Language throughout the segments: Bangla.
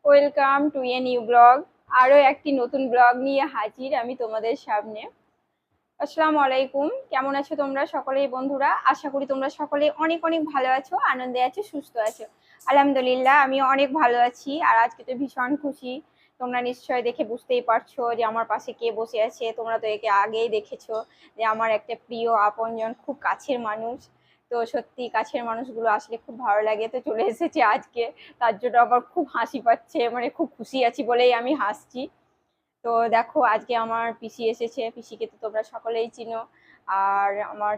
Welcome to a new blog. আরো একটি নতুন ব্লগ নিয়ে হাজির আমি তোমাদের সামনে। আসসালামু আলাইকুম, কেমন আছো তোমরা সকলেই বন্ধুরা? আশা করি তোমরা সকলে অনেক অনেক ভালো আছো, আনন্দে আছো, সুস্থ আছো। আলহামদুলিল্লাহ আমি অনেক ভালো আছি। আর আজকে তো ভীষণ খুশি। তোমরা নিশ্চয় দেখে বুঝতেই পারছো যে আমার পাশে কে বসে আছে। তোমরা তো একে আগেই দেখেছো যে আমার একটা প্রিয় আপনজন, খুব কাছের মানুষ। তো সত্যি কাছের মানুষগুলো আসলে খুব ভালো লাগে, তো চলে এসেছে আজকে। তার জন্য আমার খুব হাসি পাচ্ছে, মানে খুব খুশি আছি বলেই আমি হাসছি। তো দেখো আজকে আমার পিসি এসেছে, পিসিকে তো তোমরা সকলেই চিনো। আর আমার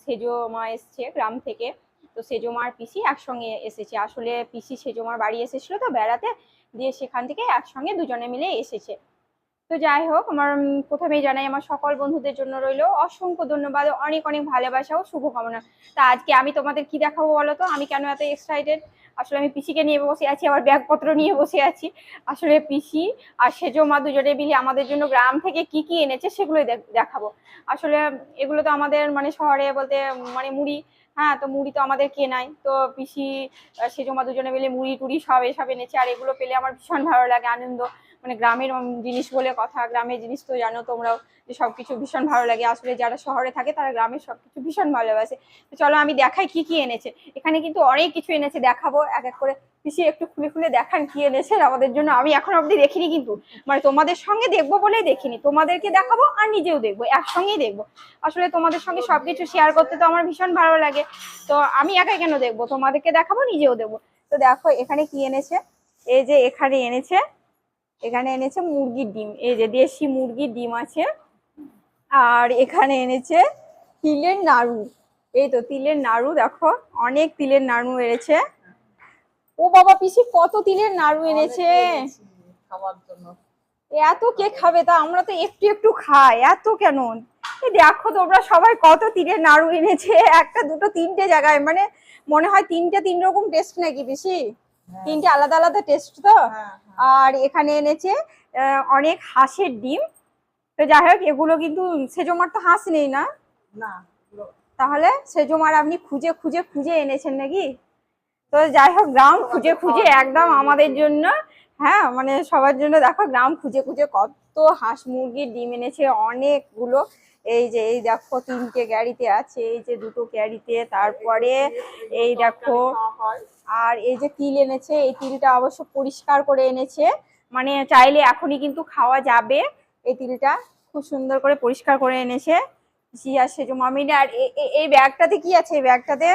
সেজো মা এসছে গ্রাম থেকে। তো সেজো মার পিসি একসঙ্গে এসেছে, আসলে পিসি সেজো মার বাড়ি এসেছিল তো বেড়াতে, দিয়ে সেখান থেকে একসঙ্গে দুজনে মিলে এসেছে। তো যাই হোক, আমার প্রথমেই জানাই আমার সকল বন্ধুদের জন্য রইলো অসংখ্য ধন্যবাদ, অনেক অনেক ভালোবাসা ও শুভকামনা। তা আজকে আমি তোমাদের কি দেখাবো বলো তো, আমি কেন এত এক্সাইটেড? আসলে আমি পিসিকে নিয়ে বসে আছি, আবার ব্যাগপত্র নিয়ে বসে আছি। আসলে পিসি আর সেজো মা দুজনে মিলে আমাদের জন্য গ্রাম থেকে কি কি এনেছে সেগুলোই দেখাবো। আসলে এগুলো তো আমাদের মানে শহরে বলতে মানে মুড়ি। হ্যাঁ, তো মুড়ি তো আমাদের কেনাই, তো পিসি সেজো মা দুজনে মিলে মুড়ি টুড়ি সব এসব এনেছে। আর এগুলো পেলে আমার ভীষণ ভালো লাগে, আনন্দ। মানে গ্রামের জিনিস বলে কথা, গ্রামের জিনিস তো জানো তোমরাও যে সবকিছু ভীষণ ভালো লাগে। আসলে যারা শহরে থাকে তারা গ্রামের সবকিছু ভীষণ ভালোবাসে। তো চলো আমি দেখাই কি কি এনেছে। এখানে কিন্তু অনেক কিছু এনেছে, দেখাবো এক এক করে। পিসি একটু খুলে খুলে দেখান কি এনেছে আমাদের জন্য। আমি এখন অব্দি দেখিনি, কিন্তু মানে তোমাদের সঙ্গে দেখবো বলেই দেখিনি। তোমাদেরকে দেখাবো আর নিজেও দেখবো, একসঙ্গেই দেখবো। আসলে তোমাদের সঙ্গে সবকিছু শেয়ার করতে তো আমার ভীষণ ভালো লাগে। তো আমি একাই কেন দেখবো, তোমাদেরকে দেখাবো, নিজেও দেখবো। তো দেখো এখানে কি এনেছে। এই যে এখানে এনেছে, এখানে এনেছে মুরগির ডিম, এই যে দেশি মুরগির ডিম আছে। আর এখানে এনেছে তিলের নাড়ু। এই তো তিলের নাড়ু, দেখো অনেক তিলের নাড়ু এনেছে। ও বাবা, পিসি কত তিলের নাড়ু এনেছে খাওয়ার জন্য। এত কে খাবে? তা আমরা তো একটু একটু খাই, এত কেন? দেখো তোমরা সবাই কত তিলের নাড়ু এনেছে, একটা দুটো তিনটে জায়গায়, মানে মনে হয় তিনটে তিন রকম টেস্ট নাকি পিসি? তিনটে আলাদা আলাদা টেস্ট তো। আর এখানে এনেছে অনেক হাঁসের ডিম। তো যাই হোক, এগুলো কিন্তু সেজমার তো হাঁস নেই না? তাহলে সেজমার আপনি খুঁজে খুঁজে খুঁজে এনেছেন নাকি? তো যাই হোক, গ্রাম খুঁজে খুঁজে একদম আমাদের জন্য, হ্যাঁ মানে সবার জন্য দেখো গ্রাম খুঁজে খুঁজে কত হাঁস মুরগির ডিম এনেছে অনেকগুলো। এই যে এই দেখো তিনটে গ্যারিতে আছে, এই যে দুটো গ্যারিতে, তারপরে এই দেখো। আর এই যে তিল এনেছে, এই তিলটা অবশ্য পরিষ্কার করে এনেছে, মানে চাইলে এখনই কিন্তু খাওয়া যাবে। এই তিলটা খুব সুন্দর করে পরিষ্কার করে এনেছে জি। আর সেজো মামিন। আর এই ব্যাগটাতে কি আছে? এই ব্যাগটাতে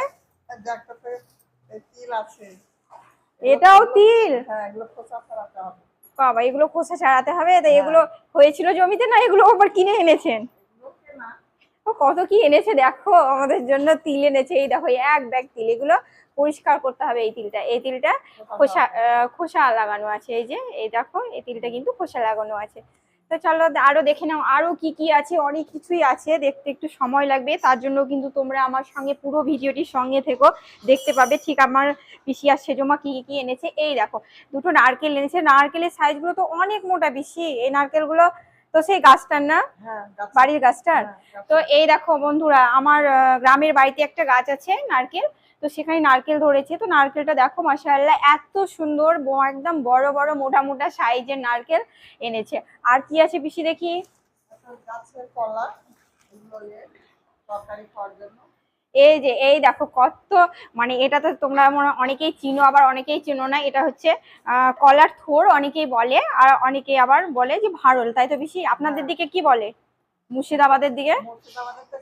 তিল আছে। এটাও তিল? হ্যাঁ, এগুলো খোসা ছাড়াতে হবে। বাবা, এগুলো খোসা ছাড়াতে হবে? তাই এগুলো হয়েছিল জমিতে না এগুলো আবার কিনে এনেছেন? ও কত কি এনেছে দেখো আমাদের জন্য। তিল এনেছে, এই দেখো এক ব্যাগ তিল। এগুলো পরিষ্কার করতে হবে। এই তিলটা, এই তিলটা খোসা খোসা লাগানো আছে। এই যে এই দেখো, এই তিলটা কিন্তু খোসা লাগানো আছে। তো চলো আরো দেখে নাও আরো কি কি আছে। অনেক কিছুই আছে, দেখতে একটু সময় লাগবে, তার জন্য কিন্তু তোমরা আমার সঙ্গে পুরো ভিডিওটির সঙ্গে থেকো, দেখতে পাবে ঠিক আমার পিসি আর সেজমা কি কি এনেছে। এই দেখো দুটো নারকেল এনেছে, নারকেলের সাইজ গুলো তো অনেক মোটা পিসি। এই নারকেল গুলো তো সেই গাছটার না? বাড়ির গাছটার। তো এই দেখো বন্ধুরা, আমার গ্রামের বাড়িতে একটা গাছ আছে নারকেল, তো সেখানে নারকেল ধরেছে। তো নারকেলটা দেখো মাশাআল্লাহ এত সুন্দর, একদম বড় বড় মোটা মোটা সাইজের নারকেল এনেছে। আর কি আছে পিসি দেখি? গাছের কলা, তরকারি খাওয়ার জন্য। এই যে এই দেখো কত, মানে এটা তো তোমরা অনেকেই চিনো, আবার অনেকেই চিনো না। এটা হচ্ছে কলার থোড় অনেকেই বলে, আর অনেকেই আবার বলে যে ভারল, তাই তো পিসি? আপনাদের দিকে কি বলে? মুর্শিদাবাদের দিকে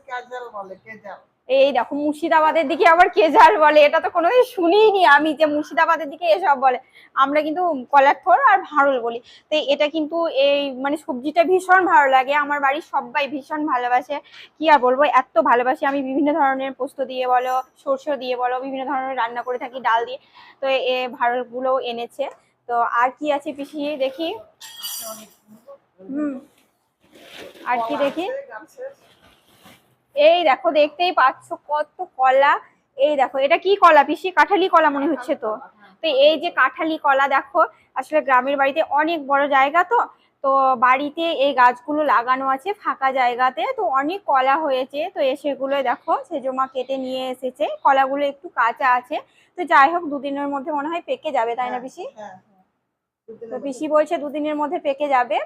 কেজাল বলে, কেজাল। এই দেখো মুর্শিদাবাদের দিকে আবার কেজাল বলে। এটা তো কোনোদিন শুনিনি আমি যে মুর্শিদাবাদের দিকে এসব বলে। আমরা কিন্তু কলার থোড় আর ভারল বলি। তো এটা কিন্তু এই মানে সবজিটা ভীষণ ভালো লাগে, আমার বাড়ির সবাই ভীষণ ভালোবাসে। কি আর বলবো, এত ভালোবাসি আমি। বিভিন্ন ধরনের পোস্ত দিয়ে বলো, সরষে দিয়ে বলো, বিভিন্ন ধরনের রান্না করে থাকি ডাল দিয়ে। তো এ ভারল গুলো এনেছে। তো আর কি আছে পিসি দেখি? আর কি দেখি? এই দেখো দেখতেই পাচ্ছ কত কলা। এই দেখো এটা কি কলা পিসি? কাঁঠালি কলা মনে হচ্ছে তো। তো এই যে কাঁঠালি কলা দেখো, আসলে গ্রামের বাড়িতে অনেক বড় জায়গা তো, তো বাড়িতে এই গাছগুলো লাগানো আছে ফাঁকা জায়গাতে, তো অনেক কলা হয়েছে। তো সেগুলো দেখো সেজমা কেটে নিয়ে এসেছে, কলাগুলো একটু কাঁচা আছে। তো যাই হোক, দুদিনের মধ্যে মনে হয় পেকে যাবে, তাই না পিসি? তো পিসি বলছে 2 দিনের মধ্যে পেকে যাবে,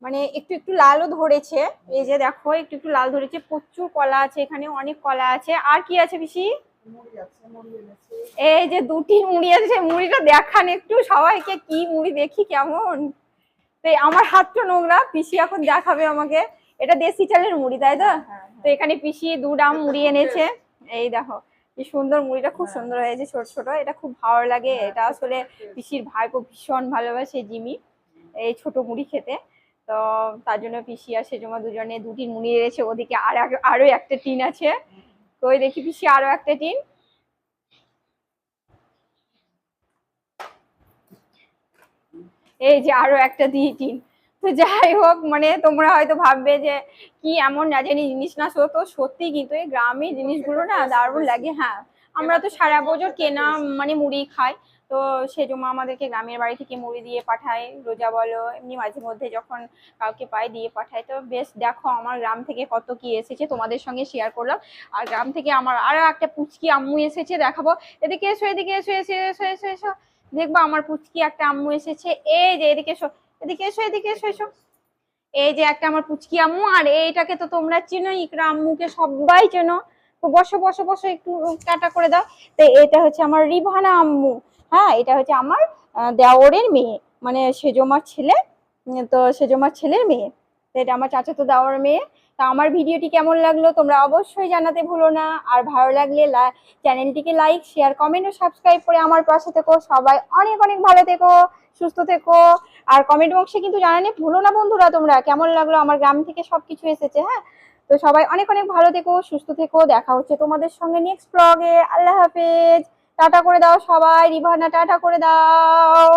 মানে একটু একটু লালও ধরেছে। এই যে দেখো একটু একটু লাল ধরেছে, প্রচুর কলা আছে এখানে, অনেক কলা আছে। আর কি আছে পিসি? মুড়ি আছে, মুড়ি এনেছি। এই যে 2টি মুড়ি আছে, মুড়িটা দেখান একটু সবাইকে, কি মুড়ি দেখি কেমন। তো আমার হাতটা নোংরা, পিসি এখন দেখাবে আমাকে। এটা দেশি চালের মুড়ি তাই তো? তো এখানে পিসি 2 ডাম মুড়ি এনেছে। এই দেখো কি সুন্দর মুড়িটা, খুব সুন্দর হয়েছে, ছোট ছোট। এটা খুব ভালো লাগে, এটা আসলে পিসির ভাইপো ভীষণ ভালোবাসে জিমি এই ছোট মুড়ি খেতে। তো তার জন্য পিসি আর সেজমা দুজনে 2টি মুড়ি এনেছে। ওদিকে আরো একটা টিন আছে, তো ওই দেখি পিসি আরো একটা টিন। এই যে আরো একটা টিন। তো যাই হোক, মানে তোমরা হয়তো ভাববে যে কি এমন না জানি জিনিস না, তো সত্যি কিন্তু এই গ্রামের জিনিসগুলো না দারুণ লাগে। হ্যাঁ, আমরা তো সারা বছর কেনা মানে মুড়ি খাই। তো সেজন্য আমাদেরকে গ্রামের বাড়ি থেকে মুড়ি দিয়ে পাঠায়, রোজা বলো এমনি মাঝে মধ্যে যখন কাউকে পাই দিয়ে পাঠায়। তো বেশ, দেখো আমার গ্রাম থেকে কত কি এসেছে তোমাদের সঙ্গে শেয়ার করলাম। আর গ্রাম থেকে আমার আরো একটা পুচকি আম্মু এসেছে, দেখাবো। এদিকে এসো, এদিকে এসো, এসো এসো এসো এসো, দেখবা আমার পুচকি একটা আম্মু এসেছে। এই যে এদিকে এসো, এদিকে এসো, এদিকে এসো এসো। এই যে একটা আমার পুচকি আম্মু, আর এইটাকে তো তোমরা চেনো, ইকরা আম্মুকে সবাই চেনো। তো বসো বসো বসো, একটু টাটা করে দাও। তো এটা হচ্ছে আমার রিভানা আম্মু। হ্যাঁ, এটা হচ্ছে আমার দেওরের মেয়ে, মানে সেজমার ছেলে। তো সেজমার ছেলের মেয়ে। তো এটা আমার চাচাতো দেওরের মেয়ে। তা আমার ভিডিওটি কেমন লাগলো তোমরা অবশ্যই জানাতে ভুলো না। আর ভালো লাগলে চ্যানেলটিকে লাইক, শেয়ার, কমেন্ট ও সাবস্ক্রাইব করে আমার পাশে থেকো। সবাই অনেক অনেক ভালো থেকো, সুস্থ থেকো। আর কমেন্ট বক্সে কিন্তু জানাতে ভুলো না বন্ধুরা তোমরা কেমন লাগলো, আমার গ্রাম থেকে সবকিছু এসেছে। হ্যাঁ, তো সবাই অনেক অনেক ভালো থেকো, সুস্থ থেকো। দেখা হচ্ছে তোমাদের সঙ্গে নেক্সট ব্লগে। আল্লাহ হাফেজ। টাটা করে দাও সবাই, রিভানা টাটা করে দাও।